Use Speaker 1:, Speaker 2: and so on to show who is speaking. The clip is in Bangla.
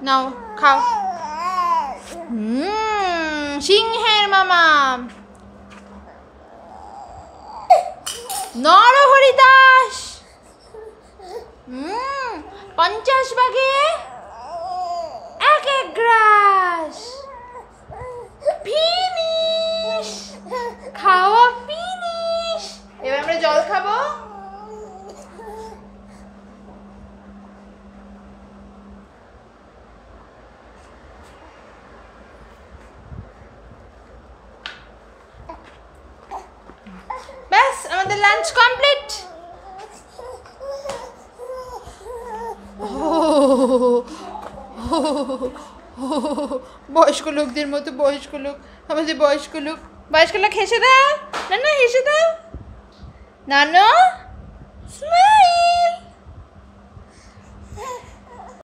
Speaker 1: নাও খাও। সিংহের মামা নরহরি দাস 50 ভাগে 1 গ্রাস। ফিনিশ, খাওয়া ফিনিশ। এবার আমরা জল খাবো। ব্যাস আমাদের লাঞ্চ কমপ্লিট। বয়স্ক লোকদের মতো বয়স্ক লোক, আমাদের বয়স্ক লোক হেসে দাও। না হেসে দাও। নানো স্মাইল।